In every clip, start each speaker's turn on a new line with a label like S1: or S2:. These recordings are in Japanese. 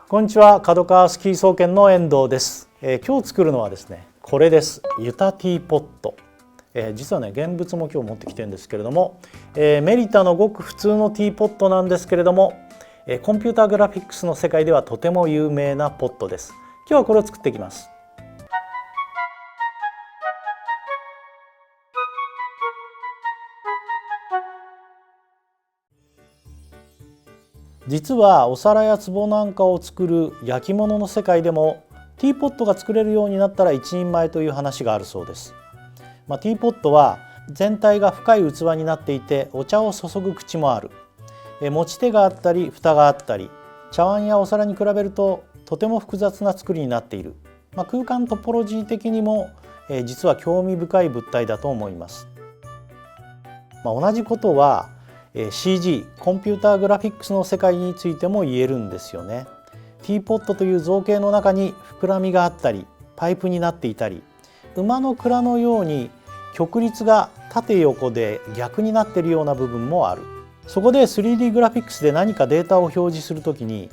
S1: こんにちは、角川スキー総研の遠藤です。今日作るのはですね、これです。ユタティーポット。実はね、現物も今日持ってきてるんですけれども、メリタのごく普通のティーポットなんですけれども、コンピューターグラフィックスの世界ではとても有名なポットです。今日はこれを作っていきます。実はお皿や壺なんかを作る焼き物の世界でもティーポットが作れるようになったら一人前という話があるそうです。ティーポットは全体が深い器になっていてお茶を注ぐ口もある。持ち手があったり蓋があったり、茶碗やお皿に比べるととても複雑な作りになっている。空間トポロジー的にも実は興味深い物体だと思います。同じことはCG コンピューターグラフィックスの世界についても言えるんですよね。ティーポットという造形の中に膨らみがあったりパイプになっていたり、馬の蔵のように曲率が縦横で逆になっているような部分もある。そこで 3D グラフィックスで何かデータを表示するときに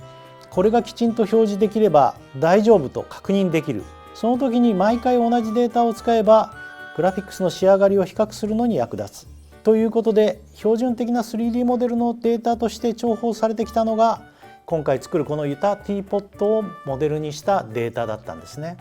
S1: これがきちんと表示できれば大丈夫と確認できる。その時に毎回同じデータを使えばグラフィックスの仕上がりを比較するのに役立つ。ということで標準的な 3D モデルのデータとして重宝されてきたのが今回作るこのユタティーポットをモデルにしたデータだったんですね。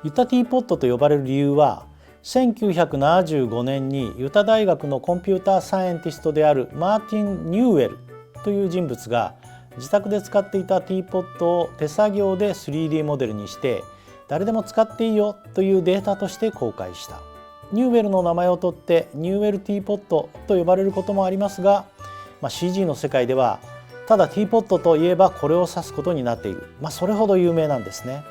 S1: ユタティーポットと呼ばれる理由は1975年にユタ大学のコンピューターサイエンティストであるマーティン・ニューウェルという人物が自宅で使っていたティーポットを手作業で 3D モデルにして誰でも使っていいよというデータとして公開した。ニューウェルの名前を取ってニューウェルティーポットと呼ばれることもありますが、CG の世界ではただティーポットといえばこれを指すことになっている。それほど有名なんですね。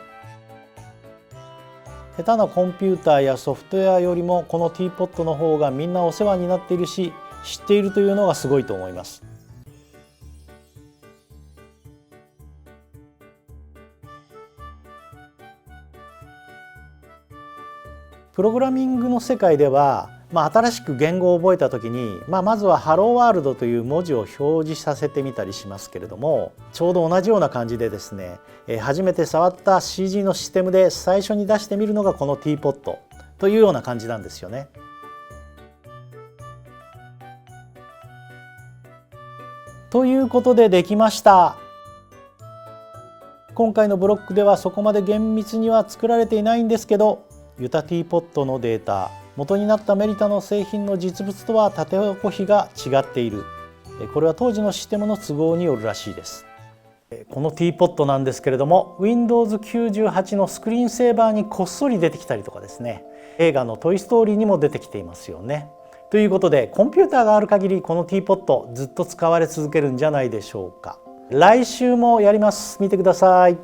S1: 下手なコンピューターやソフトウェアよりもこのティーポットの方がみんなお世話になっているし知っているというのがすごいと思います。プログラミングの世界では、新しく言語を覚えた時に、まずはハローワールドという文字を表示させてみたりしますけれども、ちょうど同じような感じでですね、初めて触った CG のシステムで最初に出してみるのがこのティーポットというような感じなんですよね。ということでできました。今回のブロックではそこまで厳密には作られていないんですけど、ユタティーポットのデータ、元になったメリタの製品の実物とは縦横比が違っている。これは当時のシステムの都合によるらしいです。このティーポットなんですけれども Windows 98のスクリーンセーバーにこっそり出てきたりとかですね、映画のトイストーリーにも出てきていますよね。ということでコンピューターがある限りこのティーポットずっと使われ続けるんじゃないでしょうか。来週もやります。見てください。